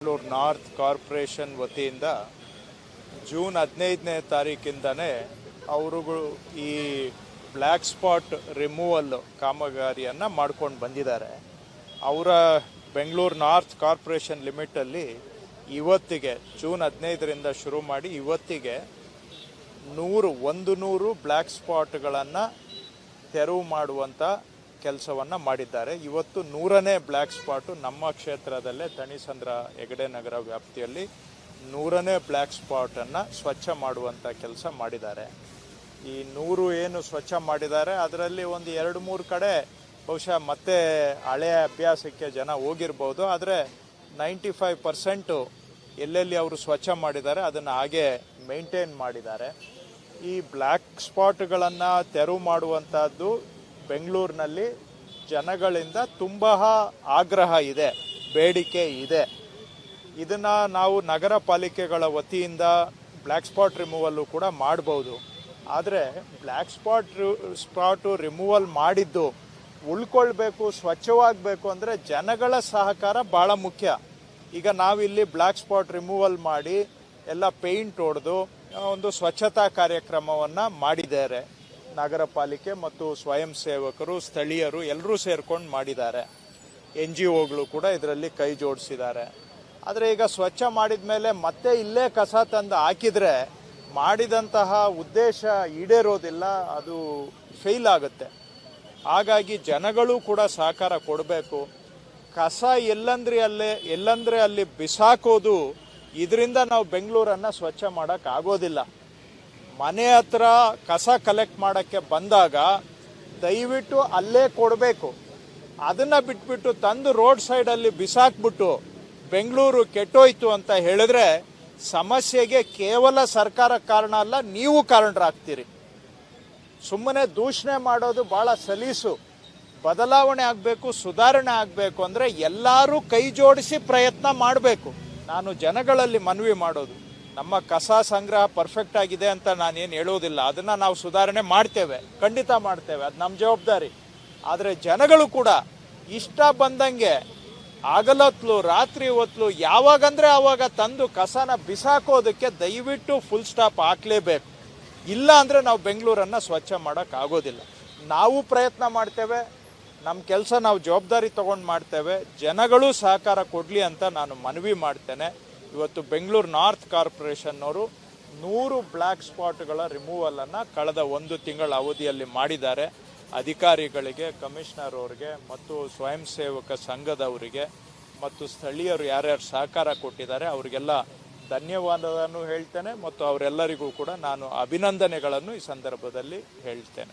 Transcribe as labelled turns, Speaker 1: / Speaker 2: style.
Speaker 1: Bengaluru north corporation ವತಿಯಿಂದ June 15ನೇ ತಾರೀಕಿಂದನೇ ಅವರುಗಳು ಈ ಬ್ಲ್ಯಾಕ್ ಸ್ಪಾಟ್ ರಿಮೂವಲ್ ಕಾಮಗಾರಿಯನ್ನು ಮಾಡ್ಕೊಂಡು ಬಂದಿದ್ದಾರೆ. ಅವರ ಬೆಂಗಳೂರು ನಾರ್ತ್ ಕಾರ್ಪೊರೇಷನ್ ಲಿಮಿಟಲ್ಲಿ ಇವತ್ತಿಗೆ ಜೂನ್ 15ರಿಂದ ಶುರು ಮಾಡಿ ಇವತ್ತಿಗೆ 100 ಬ್ಲ್ಯಾಕ್ ಸ್ಪಾಟ್ಗಳನ್ನು ತೆರವು ಮಾಡುವಂಥ ಕೆಲಸವನ್ನು ಮಾಡಿದ್ದಾರೆ. ಇವತ್ತು 100ನೇ ಬ್ಲ್ಯಾಕ್ ಸ್ಪಾಟು ನಮ್ಮ ಕ್ಷೇತ್ರದಲ್ಲೇ ತಣಿಸಂದ್ರ ಹೆಗಡೆ ನಗರ ವ್ಯಾಪ್ತಿಯಲ್ಲಿ 100ನೇ ಬ್ಲ್ಯಾಕ್ ಸ್ಪಾಟನ್ನು ಸ್ವಚ್ಛ ಮಾಡುವಂಥ ಕೆಲಸ ಮಾಡಿದ್ದಾರೆ. ಈ 100 ಏನು ಸ್ವಚ್ಛ ಮಾಡಿದ್ದಾರೆ ಅದರಲ್ಲಿ ಒಂದು 2-3 ಕಡೆ ಬಹುಶಃ ಮತ್ತೆ ಹಳೆಯ ಅಭ್ಯಾಸಕ್ಕೆ ಜನ ಹೋಗಿರ್ಬೋದು. ಆದರೆ 95% ಎಲ್ಲೆಲ್ಲಿ ಅವರು ಸ್ವಚ್ಛ ಮಾಡಿದ್ದಾರೆ ಅದನ್ನು ಹಾಗೆ ಮೇಂಟೈನ್ ಮಾಡಿದ್ದಾರೆ. ಈ ಬ್ಲ್ಯಾಕ್ ಸ್ಪಾಟ್ಗಳನ್ನು ತೆರವು ಮಾಡುವಂಥದ್ದು ಬೆಂಗಳೂರಿನಲ್ಲಿ ಜನಗಳಿಂದ ತುಂಬ ಆಗ್ರಹ ಇದೆ, ಬೇಡಿಕೆ ಇದೆ. ಇದನ್ನು ನಾವು ನಗರ ಪಾಲಿಕೆಗಳ ವತಿಯಿಂದ ಬ್ಲ್ಯಾಕ್ ಸ್ಪಾಟ್ ರಿಮೂವಲ್ಲು ಕೂಡ ಮಾಡ್ಬೋದು. ಆದರೆ ಬ್ಲ್ಯಾಕ್ ಸ್ಪಾಟು ರಿಮೂವಲ್ ಮಾಡಿದ್ದು ಉಳ್ಕೊಳ್ಬೇಕು, ಸ್ವಚ್ಛವಾಗಬೇಕು ಅಂದರೆ ಜನಗಳ ಸಹಕಾರ ಭಾಳ ಮುಖ್ಯ. ಈಗ ನಾವಿಲ್ಲಿ ಬ್ಲ್ಯಾಕ್ ಸ್ಪಾಟ್ ರಿಮೂವಲ್ ಮಾಡಿ ಎಲ್ಲ ಪೇಂಟ್ ಹೊಡೆದು ಒಂದು ಸ್ವಚ್ಛತಾ ಕಾರ್ಯಕ್ರಮವನ್ನು ಮಾಡಿದ್ದಾರೆ. ನಗರ ಪಾಲಿಕೆ ಮತ್ತು ಸ್ವಯಂ ಸೇವಕರು, ಸ್ಥಳೀಯರು ಎಲ್ಲರೂ ಸೇರ್ಕೊಂಡು ಮಾಡಿದ್ದಾರೆ. NGOಗಳು ಕೂಡ ಇದರಲ್ಲಿ ಕೈ ಜೋಡಿಸಿದ್ದಾರೆ. ಆದರೆ ಈಗ ಸ್ವಚ್ಛ ಮಾಡಿದ ಮೇಲೆ ಮತ್ತೆ ಇಲ್ಲೇ ಕಸ ತಂದು ಹಾಕಿದರೆ ಮಾಡಿದಂತಹ ಉದ್ದೇಶ ಈಡೇರೋದಿಲ್ಲ, ಅದು ಫೇಲ್ ಆಗುತ್ತೆ. ಹಾಗಾಗಿ ಜನಗಳು ಕೂಡ ಸಹಕಾರ ಕೊಡಬೇಕು. ಕಸ ಎಲ್ಲಂದ್ರೆ ಅಲ್ಲಿ ಬಿಸಾಕೋದು, ಇದರಿಂದ ನಾವು ಬೆಂಗಳೂರನ್ನು ಸ್ವಚ್ಛ ಮಾಡೋಕ್ಕಾಗೋದಿಲ್ಲ. ಮನೆ ಹತ್ರ ಕಸ ಕಲೆಕ್ಟ್ ಮಾಡೋಕ್ಕೆ ಬಂದಾಗ ದಯವಿಟ್ಟು ಅಲ್ಲೇ ಕೊಡಬೇಕು. ಅದನ್ನು ಬಿಟ್ಬಿಟ್ಟು ತಂದು ರೋಡ್ ಸೈಡಲ್ಲಿ ಬಿಸಾಕ್ಬಿಟ್ಟು ಬೆಂಗಳೂರು ಕೆಟ್ಟೋಯ್ತು ಅಂತ ಹೇಳಿದ್ರೆ ಸಮಸ್ಯೆಗೆ ಕೇವಲ ಸರ್ಕಾರ ಕಾರಣ ಅಲ್ಲ, ನೀವು ಕಾರಣರಾಗ್ತೀರಿ. ಸುಮ್ಮನೆ ದೂಷಣೆ ಮಾಡೋದು ಭಾಳ ಸಲೀಸು. ಬದಲಾವಣೆ ಆಗಬೇಕು, ಸುಧಾರಣೆ ಆಗಬೇಕು ಅಂದರೆ ಎಲ್ಲರೂ ಕೈ ಜೋಡಿಸಿ ಪ್ರಯತ್ನ ಮಾಡಬೇಕು. ನಾನು ಜನಗಳಲ್ಲಿ ಮನವಿ ಮಾಡೋದು, ನಮ್ಮ ಕಸ ಸಂಗ್ರಹ ಪರ್ಫೆಕ್ಟ್ ಆಗಿದೆ ಅಂತ ನಾನೇನು ಹೇಳೋದಿಲ್ಲ. ಅದನ್ನು ನಾವು ಸುಧಾರಣೆ ಮಾಡ್ತೇವೆ, ಖಂಡಿತ ಮಾಡ್ತೇವೆ, ಅದು ನಮ್ಮ ಜವಾಬ್ದಾರಿ. ಆದರೆ ಜನಗಳು ಕೂಡ ಇಷ್ಟ ಬಂದಂಗೆ ಹಗಲೊತ್ಲು ರಾತ್ರಿ ಹೊತ್ತು ಯಾವಾಗಂದರೆ ಆವಾಗ ತಂದು ಕಸನ ಬಿಸಾಕೋದಕ್ಕೆ ದಯವಿಟ್ಟು ಫುಲ್ ಸ್ಟಾಪ್ ಹಾಕಲೇಬೇಕು. ಇಲ್ಲ ಅಂದರೆ ನಾವು ಬೆಂಗಳೂರನ್ನು ಸ್ವಚ್ಛ ಮಾಡೋಕ್ಕಾಗೋದಿಲ್ಲ. ನಾವು ಪ್ರಯತ್ನ ಮಾಡ್ತೇವೆ, ನಮ್ಮ ಕೆಲಸ ನಾವು ಜವಾಬ್ದಾರಿ ತೊಗೊಂಡು ಮಾಡ್ತೇವೆ. ಜನಗಳು ಸಹಕಾರ ಕೊಡಲಿ ಅಂತ ನಾನು ಮನವಿ ಮಾಡ್ತೇನೆ. ಇವತ್ತು ಬೆಂಗಳೂರು ನಾರ್ತ್ ಕಾರ್ಪೊರೇಷನ್ನವರು 100 ಬ್ಲ್ಯಾಕ್ ಸ್ಪಾಟ್ಗಳ ರಿಮೂವಲನ್ನು ಕಳೆದ 1 ತಿಂಗಳ ಅವಧಿಯಲ್ಲಿ ಮಾಡಿದ್ದಾರೆ. ಅಧಿಕಾರಿಗಳಿಗೆ, ಕಮಿಷನರ್ ಅವರಿಗೆ ಮತ್ತು ಸ್ವಯಂ ಸೇವಕ ಸಂಘದವರಿಗೆ ಮತ್ತು ಸ್ಥಳೀಯರು ಯಾರ್ಯಾರು ಸಹಕಾರ ಕೊಟ್ಟಿದ್ದಾರೆ ಅವರಿಗೆಲ್ಲ ಧನ್ಯವಾದವನ್ನು ಹೇಳ್ತೇನೆ. ಮತ್ತು ಅವರೆಲ್ಲರಿಗೂ ಕೂಡ ನಾನು ಅಭಿನಂದನೆಗಳನ್ನು ಈ ಸಂದರ್ಭದಲ್ಲಿ ಹೇಳ್ತೇನೆ.